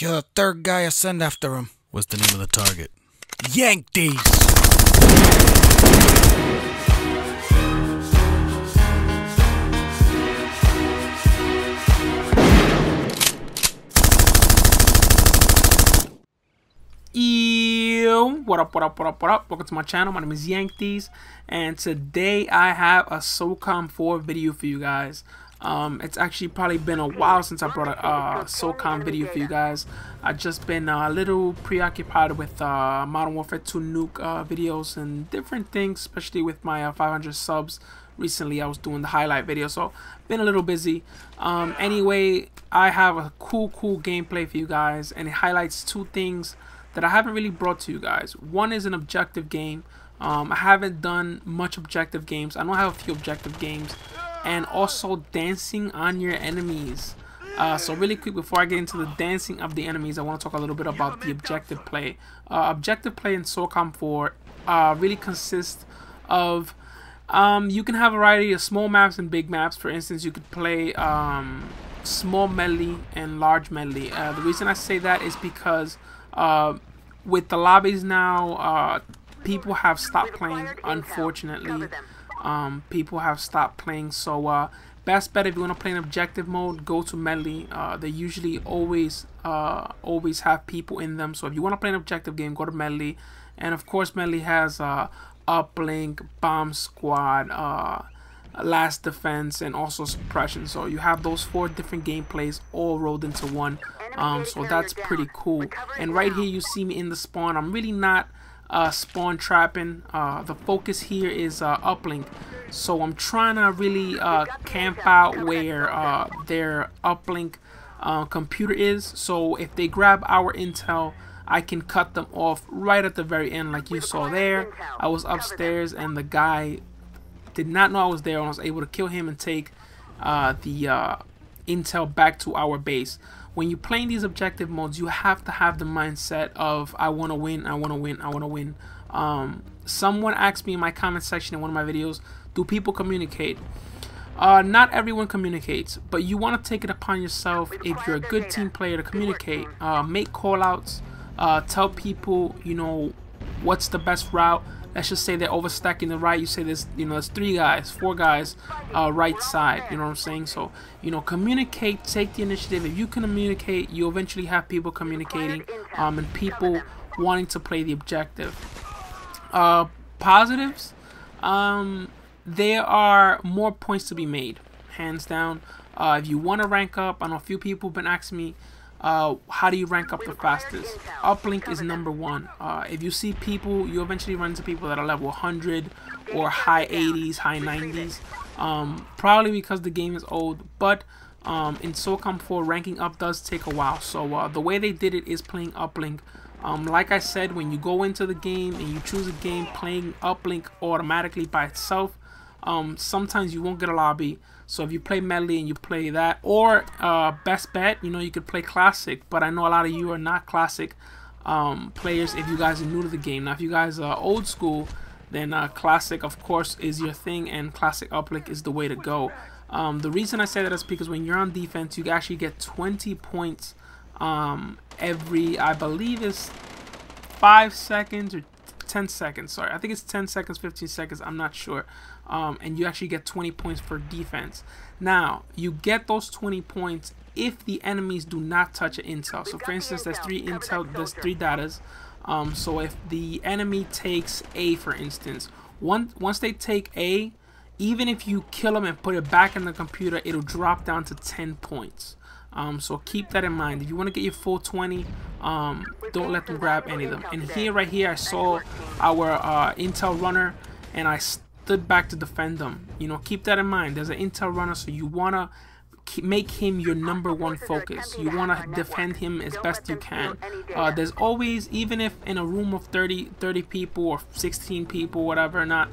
You're the third guy I send after him. What's the name of the target? Yank these! Yo, what up? Welcome to my channel. My name is Yank These, and today I have a Socom 4 video for you guys. It's actually probably been a while since I brought a Socom video for you guys. I've just been a little preoccupied with Modern Warfare 2 nuke videos and different things, especially with my 500 subs. Recently I was doing the highlight video, so been a little busy. Anyway, I have a cool gameplay for you guys, and it highlights two things that I haven't really brought to you guys. One is an objective game. I haven't done much objective games. I know I have a few objective games, and also dancing on your enemies. So really quick, before I get into the dancing of the enemies, I want to talk a little bit about the objective play. Objective play in Socom 4 really consists of you can have a variety of small maps and big maps. For instance, you could play small medley and large medley. The reason I say that is because with the lobbies now, people have stopped playing, unfortunately. People have stopped playing, so best bet if you want to play in objective mode, go to medley. They usually always have people in them, so if you want to play an objective game, go to medley. And of course, medley has Uplink, Bomb Squad, Last Defense, and also Suppression. So you have those 4 different gameplays all rolled into one. So that's pretty cool. And right here you see me in the spawn. I'm really not spawn trapping. The focus here is Uplink, so I'm trying to really camp out where their Uplink computer is, so if they grab our intel, I can cut them off right at the very end. Like you saw there, I was upstairs and the guy did not know I was there, and I was able to kill him and take the intel back to our base. When you play in these objective modes, you have to have the mindset of I want to win, I want to win, I want to win. Someone asked me in my comment section in one of my videos, do people communicate? Not everyone communicates, but you want to take it upon yourself, if you're a good team player, to communicate. Make call outs, tell people, you know, what's the best route. Let's just say they're overstacking the right. You say there's, you know, there's 3 guys, 4 guys, right side. You know what I'm saying? So, you know, communicate, take the initiative. If you can communicate, you eventually have people communicating, and people wanting to play the objective. Positives, there are more points to be made, hands down. If you want to rank up, I know a few people have been asking me, how do you rank up the fastest? Uplink is #1. If you see people, you eventually run into people that are level 100 or high 80s, high 90s. Probably because the game is old, but in Socom 4, ranking up does take a while. So the way they did it is playing Uplink. Like I said, when you go into the game and you choose a game, playing Uplink automatically by itself, sometimes you won't get a lobby. So if you play medley and you play that, or best bet, you know, you could play classic. But I know a lot of you are not classic players if you guys are new to the game. Now if you guys are old school, then classic of course is your thing, and classic Uplink is the way to go. The reason I say that is because when you're on defense, you actually get 20 points every, I believe is 5 seconds or 10 seconds. Sorry, I think it's 10 seconds, 15 seconds, I'm not sure. And you actually get 20 points for defense. Now you get those 20 points if the enemies do not touch an intel. So for instance, there's 3 intel, there's 3 datas. So if the enemy takes A, for instance, once they take A, even if you kill them and put it back in the computer, it'll drop down to 10 points. So keep that in mind. If you want to get your full 20, don't let them grab any of them. And here, right here, I saw our intel runner, and I stood back to defend them. You know, keep that in mind. There's an intel runner, so you want to make him your #1 focus. You want to defend him as best you can. There's always, even if in a room of 30 people or 16 people, whatever, not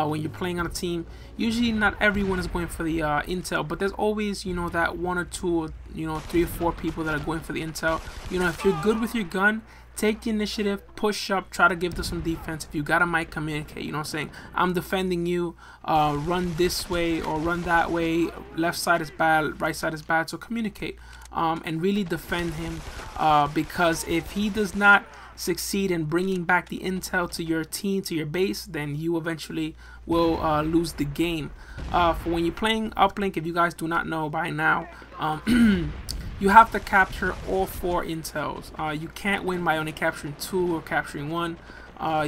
when you're playing on a team, usually not everyone is going for the intel, but there's always, you know, that 1 or 2 or, you know, 3 or 4 people that are going for the intel. You know, if you're good with your gun, take the initiative, push up, try to give them some defense. If you got a mic, communicate. You know what I'm saying? I'm defending you, run this way or run that way, left side is bad, right side is bad, so communicate. and really defend him, because if he does not succeed in bringing back the intel to your team, to your base, then you eventually will lose the game. For when you're playing Uplink, if you guys do not know by now, you have to capture all 4 intels. You can't win by only capturing 2 or capturing 1.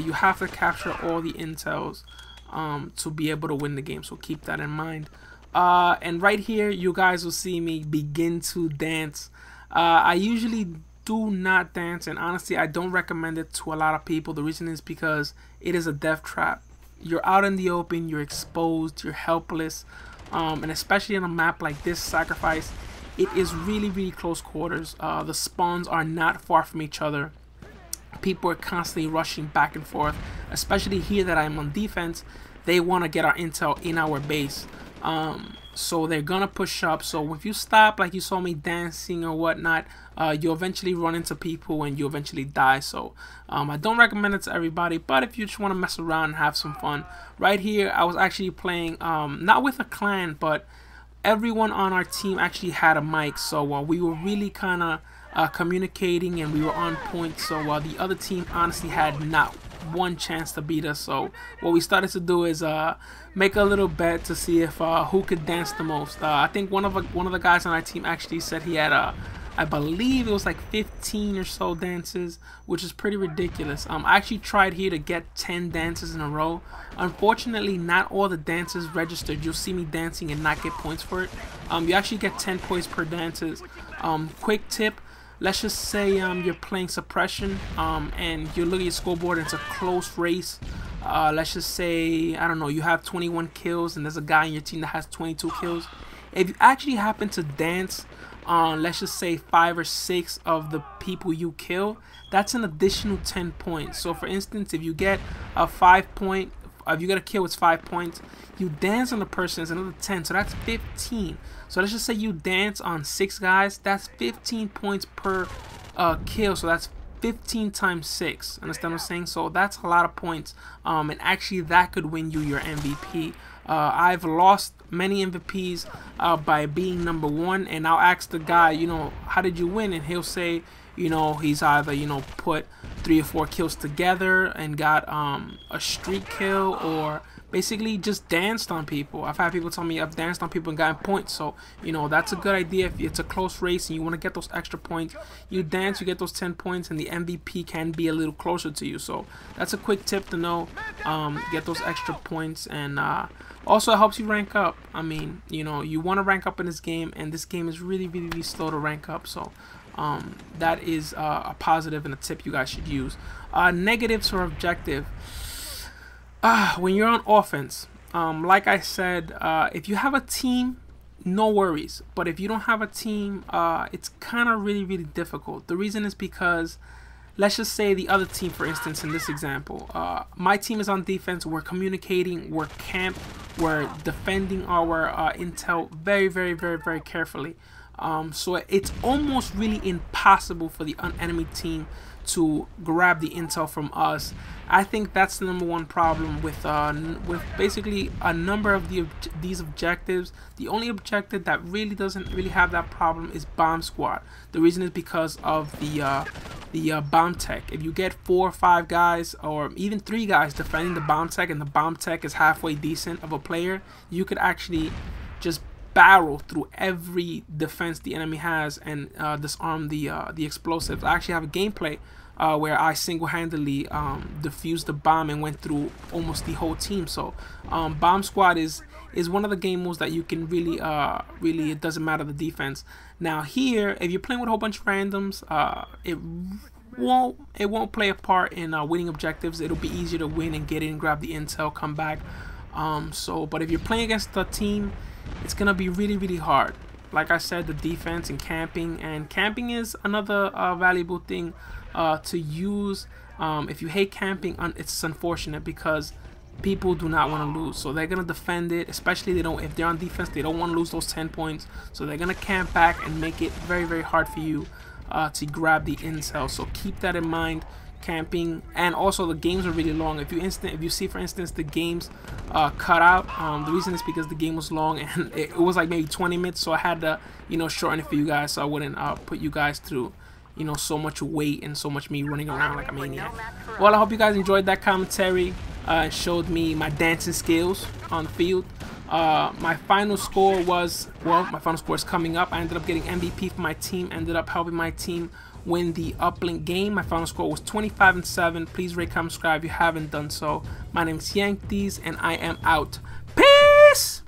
You have to capture all the intels to be able to win the game, so keep that in mind. And right here you guys will see me begin to dance. I usually do not dance, and honestly I don't recommend it to a lot of people. The reason is because it is a death trap. You're out in the open, you're exposed, you're helpless, and especially on a map like this, Sacrifice, it is really close quarters. The spawns are not far from each other. People are constantly rushing back and forth, especially here that I'm on defense. They want to get our intel in our base, so they're gonna push up. So if you stop, like you saw me dancing or whatnot, you eventually run into people and you eventually die. So I don't recommend it to everybody, but if you just want to mess around and have some fun, right here I was actually playing not with a clan, but everyone on our team actually had a mic, so we were really kind of communicating and we were on point. So the other team honestly had not one chance to beat us. So what we started to do is make a little bet to see if who could dance the most. I think one of the guys on our team actually said he had I believe it was like 15 or so dances, which is pretty ridiculous. I actually tried here to get 10 dances in a row. Unfortunately, not all the dances registered. You'll see me dancing and not get points for it. You actually get 10 points per dances. Quick tip: let's just say you're playing suppression, and you look at your scoreboard and it's a close race. Let's just say, I don't know, you have 21 kills and there's a guy in your team that has 22 kills. If you actually happen to dance on, let's just say, 5 or 6 of the people you kill, that's an additional 10 points. So for instance, if you get a 5 point, if you get a kill, it's 5 points. You dance on the person, it's another 10, so that's 15. So let's just say you dance on 6 guys, that's 15 points per kill. So that's 15 times 6. Understand what I'm saying? So that's a lot of points, and actually that could win you your MVP. I've lost many MVPs by being number 1, and I'll ask the guy, you know, how did you win? And he'll say, you know, he's either, you know, put 3 or 4 kills together and got a streak kill, or basically just danced on people. I've had people tell me I've danced on people and gotten points. So, you know, that's a good idea. If it's a close race and you want to get those extra points, you dance, you get those 10 points, and the MVP can be a little closer to you. So that's a quick tip to know. Get those extra points, and also it helps you rank up. I mean, you know, you want to rank up in this game, and this game is really slow to rank up. So that is a positive and a tip you guys should use. Negatives or objective. When you're on offense, like I said, if you have a team, no worries. But if you don't have a team, it's kind of really difficult. The reason is because, let's just say the other team, for instance, in this example, my team is on defense, we're communicating, we're camped, we're defending our intel very carefully. So it's almost really impossible for the enemy team to grab the intel from us. I think that's the #1 problem with basically a number of these objectives. The only objective that really doesn't have that problem is Bomb Squad. The reason is because of the bomb tech. If you get 4 or 5 guys, or even 3 guys defending the bomb tech, and the bomb tech is halfway decent of a player, you could actually just barrel through every defense the enemy has and disarm the explosives. I actually have a gameplay where I single-handedly defused the bomb and went through almost the whole team. So Bomb Squad is one of the game modes that you can really it doesn't matter the defense. Now here, if you're playing with a whole bunch of randoms, it won't play a part in winning objectives. It'll be easier to win and get in, grab the intel, come back. But if you're playing against a team, it's gonna be really hard. Like I said, the defense and camping is another valuable thing to use. If you hate camping, it's unfortunate because people do not want to lose, so they're gonna defend it. Especially if they're on defense, they don't want to lose those 10 points, so they're gonna camp back and make it very hard for you to grab the intel. So keep that in mind. camping, and also the games are really long. If you see, for instance, the games cut out, the reason is because the game was long and it was like maybe 20 minutes, so I had to, you know, shorten it for you guys so I wouldn't put you guys through, you know, so much wait and so much me running around like a maniac. Well, I hope you guys enjoyed that commentary. It showed me my dancing skills on the field. My final score was, well, my final score is coming up. I ended up getting MVP for my team, ended up helping my team win the Uplink game. My final score was 25-7. Please rate, comment, subscribe if you haven't done so. My name is Yanktees, and I am out. Peace!